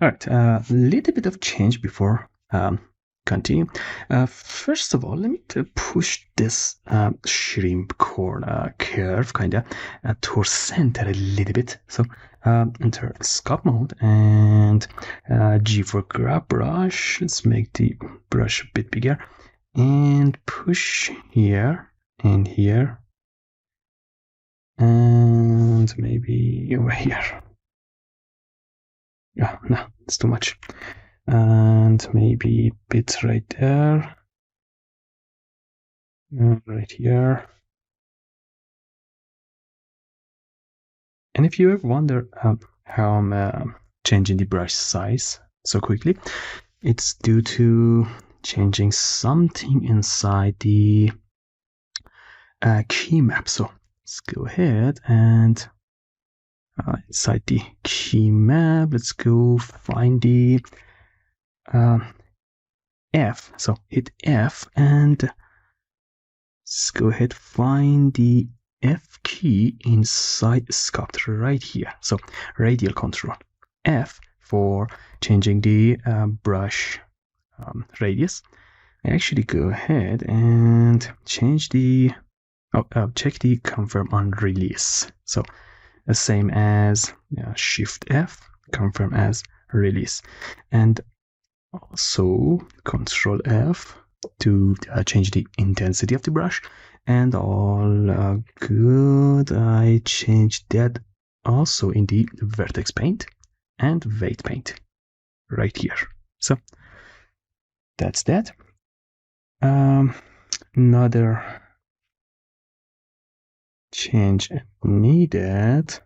All right, a little bit of change before continue. First of all, let me push this shrimp corner curve kind of towards center a little bit. So enter sculpt mode and G for grab brush. Let's make the brush a bit bigger and push here and here and maybe over here. Yeah, no, it's too much. And maybe a bit right there. Right here. And if you ever wonder how I'm changing the brush size so quickly, it's due to changing something inside the key map. So let's go ahead and inside the key map, let's go find the F. So hit F and let's go ahead find the F key inside Sculpt right here. So radial control. F for changing the brush radius. I actually go ahead and change the check the confirm on release. So the same as Shift F, confirm as release, and also Control F to change the intensity of the brush, and all good. I changed that also in the vertex paint and weight paint right here. So that's that. Another change needed.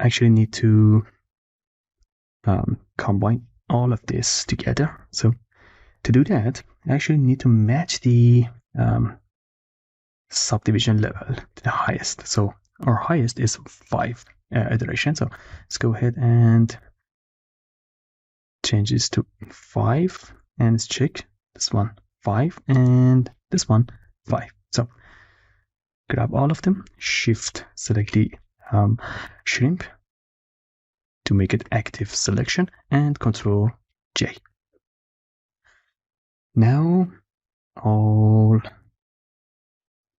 Actually need to combine all of this together. So to do that, I actually need to match the subdivision level to the highest. So our highest is 5 iteration. So let's go ahead and change this to 5 and let's check this one 5 and this one 5. So grab all of them, shift select the shrimp to make it active selection and Control J. Now all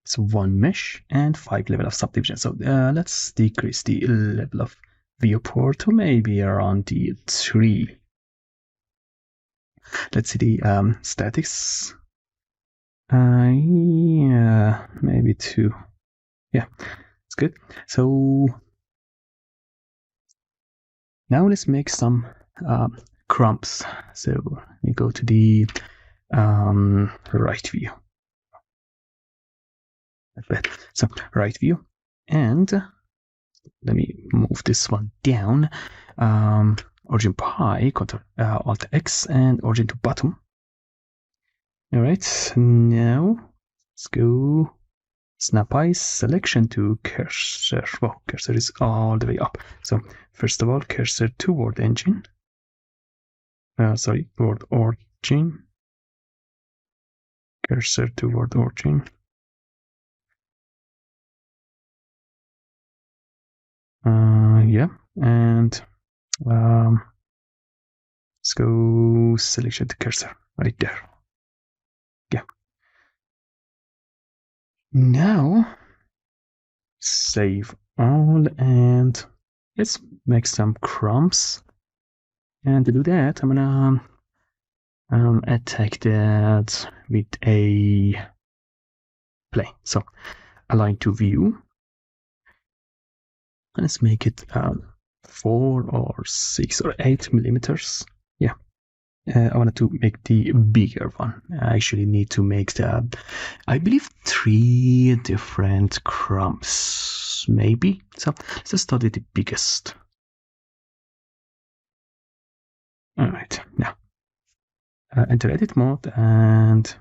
is one mesh and 5 level of subdivision. So let's decrease the level of viewport to maybe around the 3. Let's see the statics. Yeah, maybe 2. Yeah, it's good. So now let's make some crumbs. So we go to the right view. So right view, and let me move this one down. Origin pie, Ctrl Alt X, and origin to bottom. All right, now let's go snap eye selection to cursor. Well, cursor is all the way up. So first of all, cursor toward engine. Toward origin. Cursor toward origin. Yeah, and let's go selection to cursor right there. Yeah. Now save all and let's make some crumbs. And to do that, I'm gonna attack that with a plane. So align to view. Let's make it 4 or 6 or 8 millimeters. Yeah. I wanted to make the bigger one. I actually need to make the, I believe, 3 different crumbs, maybe. So let's just start with the biggest. All right, now enter edit mode and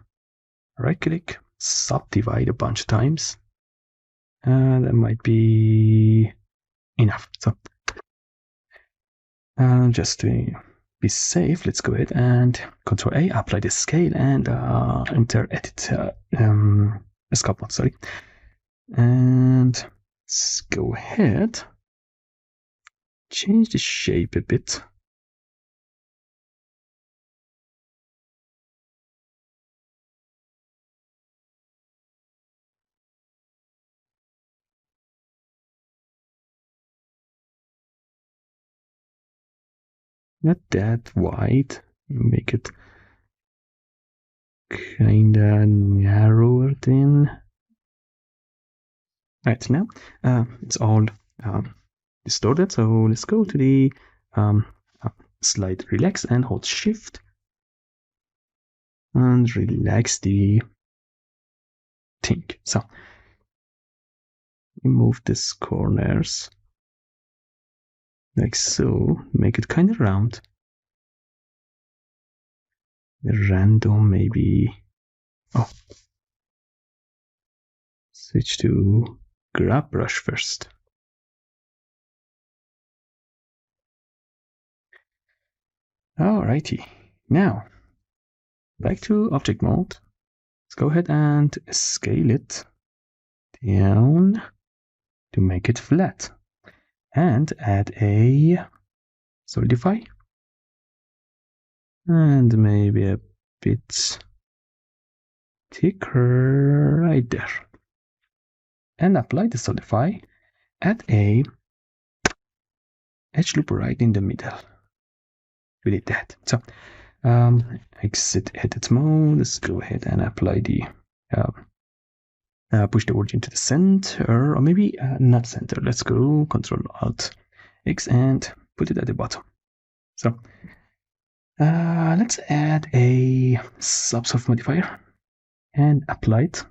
right click, subdivide a bunch of times. That might be enough. So just to be safe, let's go ahead and Control A, apply the scale, and enter edit sculpt mode, sorry. And let's go ahead, change the shape a bit. Not that wide, make it kinda narrower then. Right, now it's all distorted, so let's go to the slide relax and hold shift and relax the thing. So remove these corners like so, make it kind of round. Random maybe. Oh, switch to grab brush first. Alrighty, now back to object mode. Let's go ahead and scale it down to make it flat and add a solidify and maybe a bit thicker right there, and apply the solidify. Add a edge loop right in the middle. We did that. So exit edit mode. Let's go ahead and apply the push the origin to the center, or maybe not center. Let's go Control Alt X and put it at the bottom. So let's add a subsurface modifier and apply it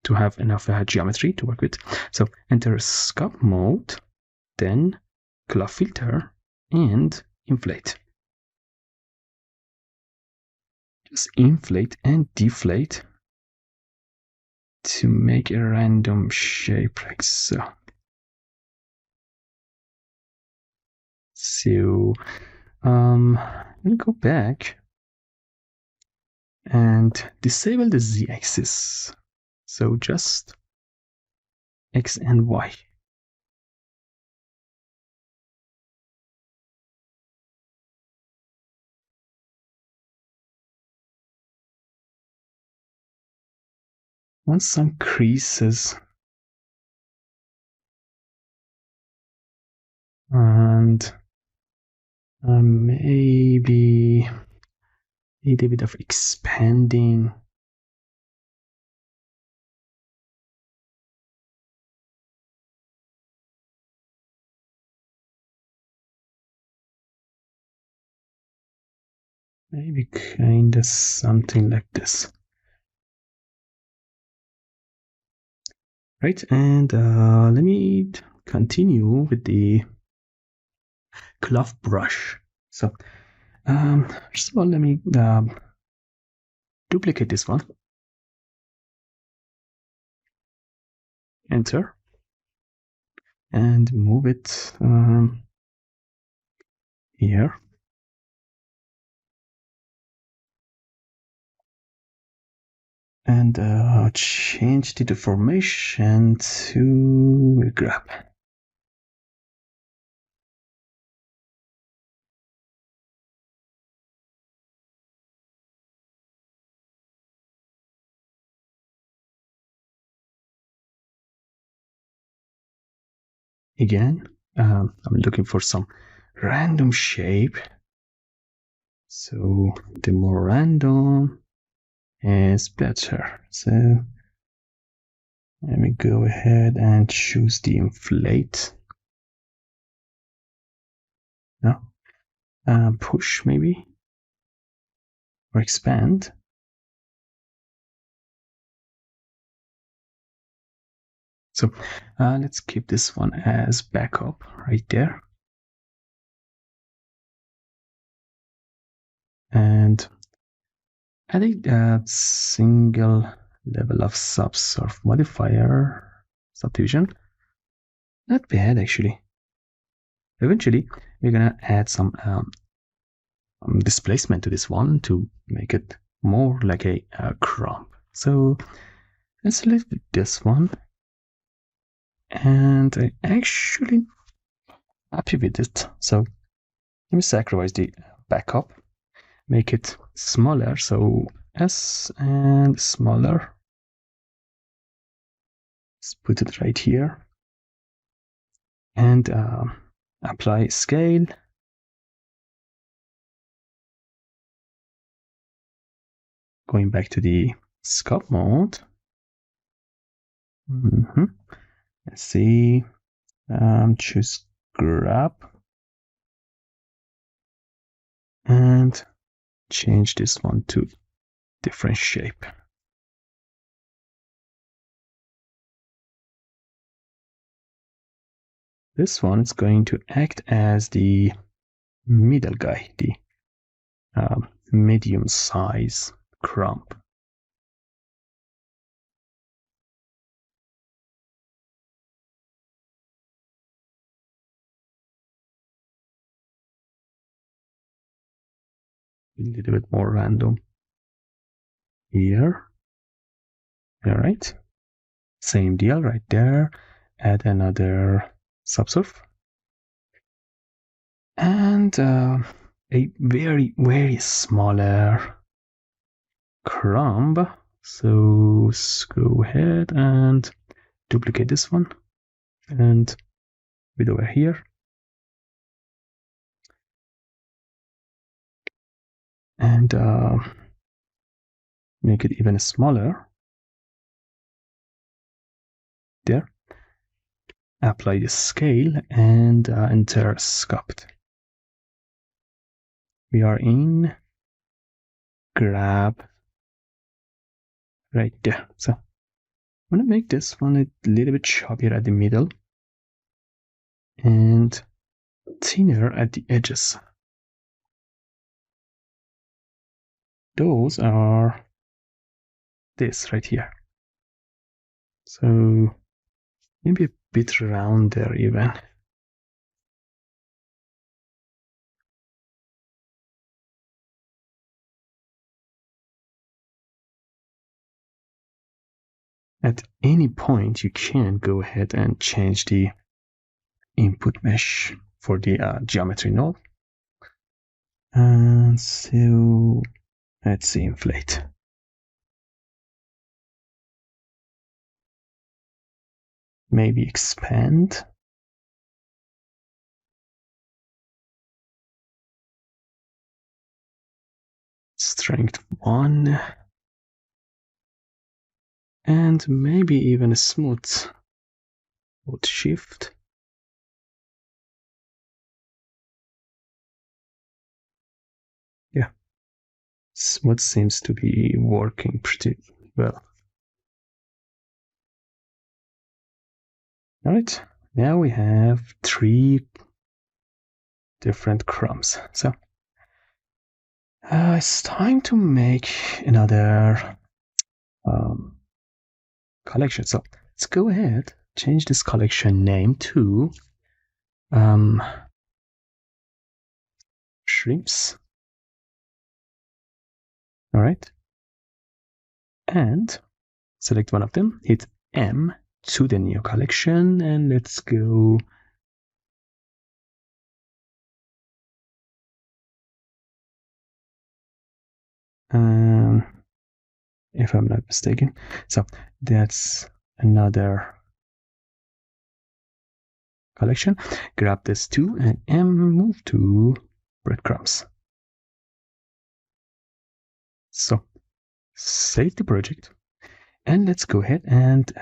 to have enough geometry to work with. So enter sculpt mode, then cloth filter and inflate. Just inflate and deflate to make a random shape like so. So we'll go back and disable the z-axis. So just X and Y. Want some creases. And maybe need a bit of expanding. Maybe kind of something like this. Right, and let me continue with the cloth brush. So first of all, let me duplicate this one. Enter. And move it here. And change the deformation to grab. Again, I'm looking for some random shape. So the more random is better. So let me go ahead and choose the inflate. No, push maybe, or expand. So let's keep this one as backup right there. And adding a single level of subsurf modifier subdivision. Not bad actually. Eventually we're gonna add some displacement to this one to make it more like a crumb. So let's leave this one. And I'm actually happy with it. So let me sacrifice the backup, make it smaller. So S and smaller. Let's put it right here. And apply scale. Going back to the sculpt mode. Let's see. Choose grab. And change this one to different shape. This one is going to act as the middle guy, the medium size crumb. A little bit more random here. All right, same deal right there. Add another subsurf and a very, very smaller crumb. So let's go ahead and duplicate this one and put it over here. And make it even smaller. There. Apply the scale and enter sculpt. We are in grab right there. So I'm gonna make this one a little bit choppier at the middle and thinner at the edges. Those are this right here. So maybe a bit rounder even. At any point, you can go ahead and change the input mesh for the geometry node. And so let's see, inflate. Maybe expand. Strength 1. And maybe even a smooth. Hold shift. Yeah. Smooth seems to be working pretty well. Alright, now we have 3 different crumbs. So it's time to make another collection. So let's go ahead, change this collection name to shrimps. All right, and select one of them, hit M to the new collection, and let's go if I'm not mistaken. So that's another collection. Grab this 2 and M, move to breadcrumbs. So save the project and let's go ahead and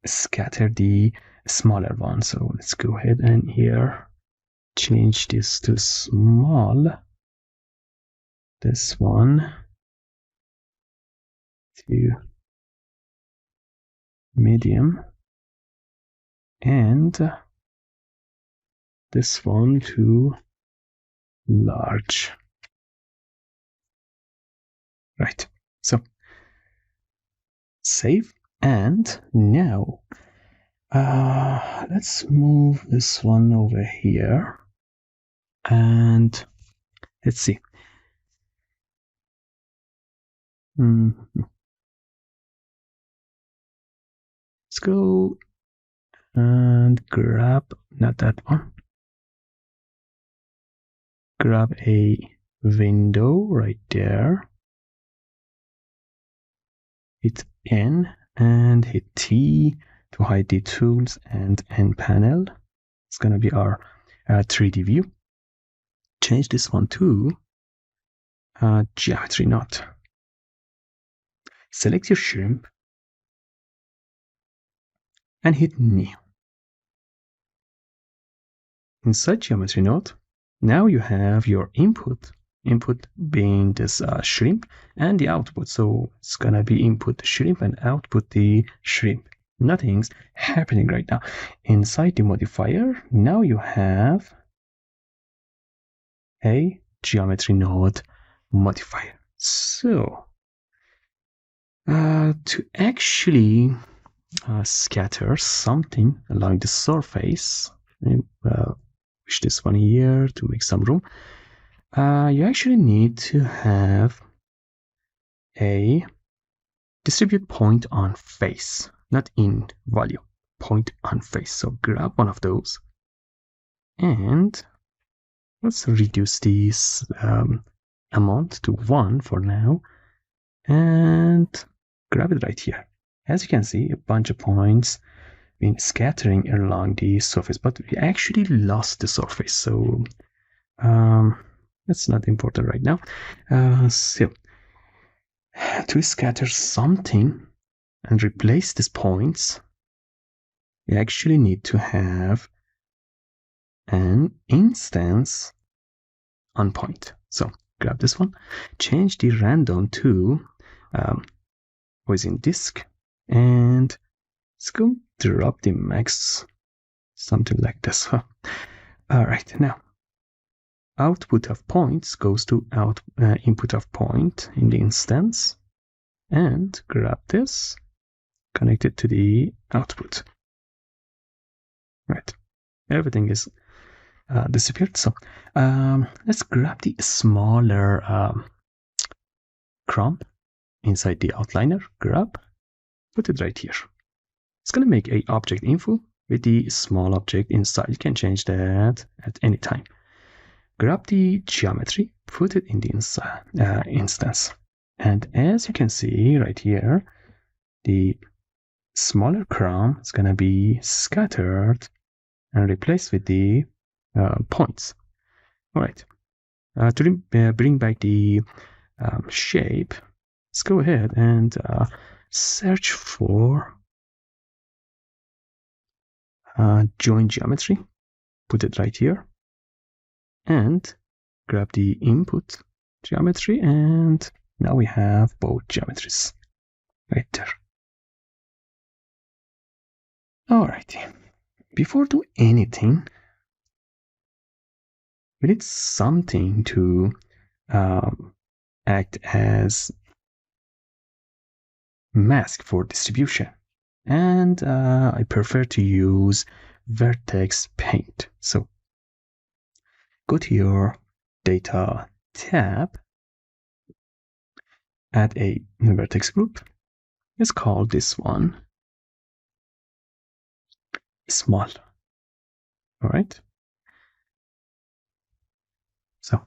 scatter the smaller one. So let's go ahead and here change this to small, this one to medium, and this one to large. Right, so save, and now let's move this one over here and let's see. Let's go and grab, not that one. Grab a window right there. Hit N and hit T to hide the tools and N panel. It's going to be our 3D view. Change this one to geometry knot. Select your shrimp and hit New. Inside geometry knot, now you have your input being this shrimp, and the output. So it's gonna be input shrimp and output the shrimp. Nothing's happening right now. Inside the modifier, now you have a geometry node modifier. So to actually scatter something along the surface, push this one here to make some room. You actually need to have a distribute point on face, not in volume, point on face. So grab one of those and let's reduce this amount to 1 for now and grab it right here. As you can see, a bunch of points been scattering along the surface, but we actually lost the surface. So that's not important right now. So to scatter something and replace these points, you actually need to have an instance on point. So grab this one, change the random to within disk, and let's go drop the max, something like this. All right, now output of points goes to input of point in the instance, and grab this, connect it to the output. Right, everything is disappeared. So let's grab the smaller crumb inside the outliner. Grab, put it right here. It's going to make a object info with the small object inside. You can change that at any time. Grab the geometry, put it in the instance. And as you can see right here, the smaller crumb is going to be scattered and replaced with the points. All right. To bring back the shape, let's go ahead and search for join geometry. Put it right here. And grab the input geometry, and now we have both geometries right there. Alrighty, before do anything, we need something to act as mask for distribution, and I prefer to use vertex paint. So go to your data tab, add a vertex group. Let's call this one small. All right. So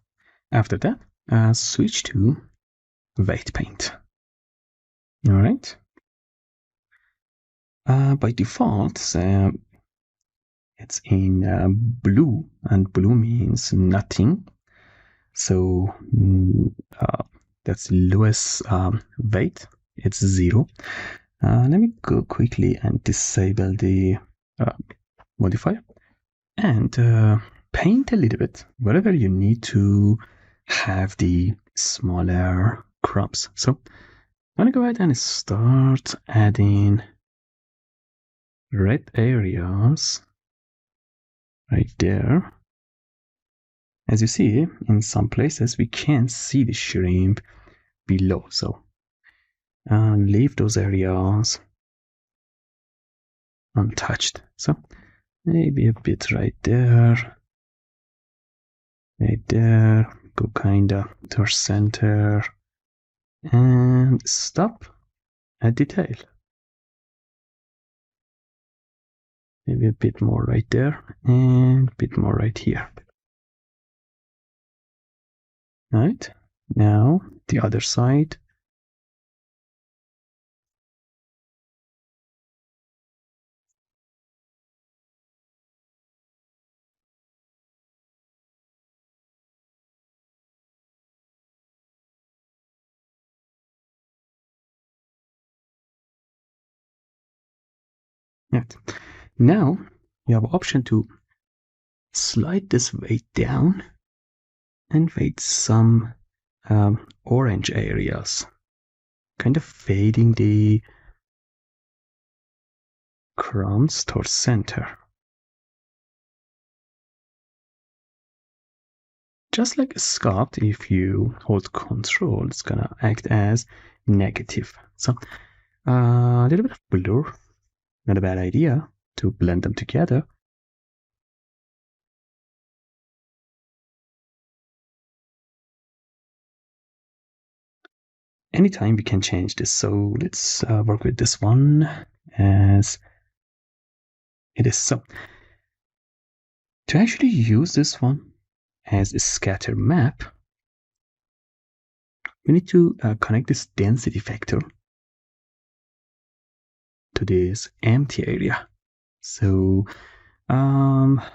after that, switch to white paint. All right. By default, it's in blue, and blue means nothing. So that's lowest weight. It's 0. Let me go quickly and disable the modifier and paint a little bit wherever you need to have the smaller crumbs. So I'm going to go ahead and start adding red areas right there. As you see, in some places we can't see the shrimp below, so leave those areas untouched. So maybe a bit right there, go kinda towards center, and stop at detail. Maybe a bit more right there and a bit more right here. Right, now the other side. Right. Now you have an option to slide this weight down and weight some orange areas, kind of fading the crumbs towards center. Just like a sculpt, if you hold control, it's gonna act as negative. So a little bit of blur, not a bad idea to blend them together. Anytime we can change this, so let's work with this one as it is. So to actually use this one as a scatter map, we need to connect this density factor to this empty area. So I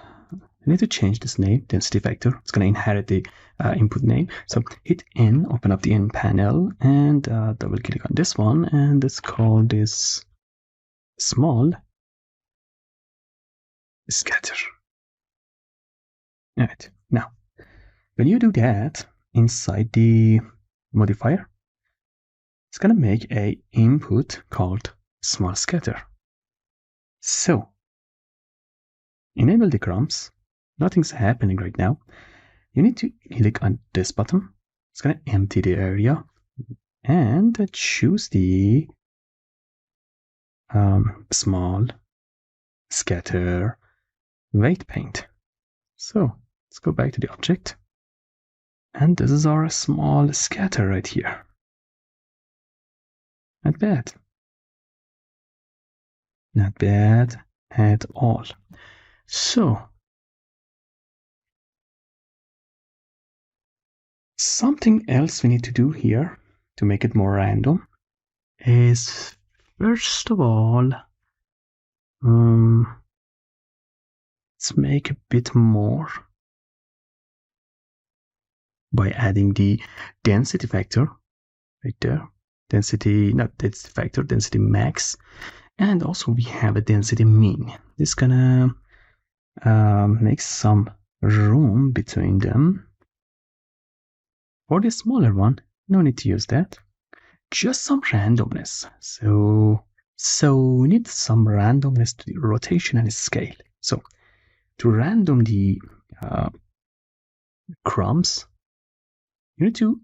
need to change this name, density factor. It's going to inherit the input name. So hit N, open up the N panel, and double click on this one, and let's call this small scatter. All right, now when you do that inside the modifier, it's going to make a input called small scatter. So enable the crumbs. Nothing's happening right now. You need to click on this button. It's going to empty the area and choose the small scatter weight paint. So let's go back to the object. And this is our small scatter right here. Not bad. Not bad at all. So something else we need to do here to make it more random is, first of all, let's make a bit more by adding the density factor right there. Density, not density factor, density max. And also we have a density min. This is gonna make some room between them. For the smaller one, no need to use that. Just some randomness. So we need some randomness to the rotation and scale. So to random the crumbs, you need to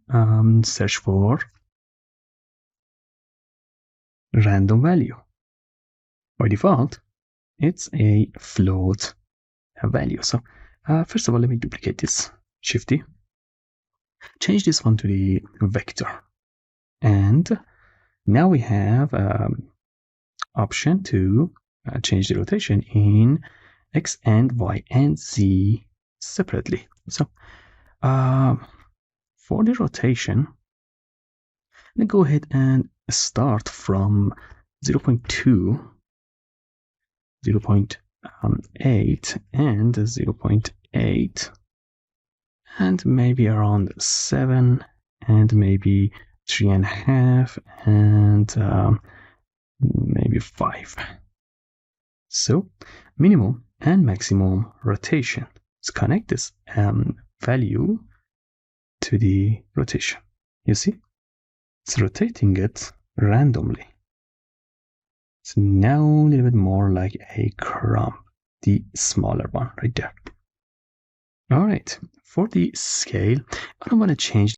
search for random value. By default, it's a float value. So first of all, let me duplicate this. Shift-D. Change this one to the vector. And now we have option to change the rotation in X and Y and Z separately. So for the rotation, let's go ahead and start from 0.2, 0.8 and 0.8, and maybe around 7, and maybe 3.5, and maybe 5. So minimum and maximum rotation. Let's connect this value to the rotation. You see, it's rotating it randomly. It's now a little bit more like a crumb, the smaller one right there. All right, for the scale, I don't want to change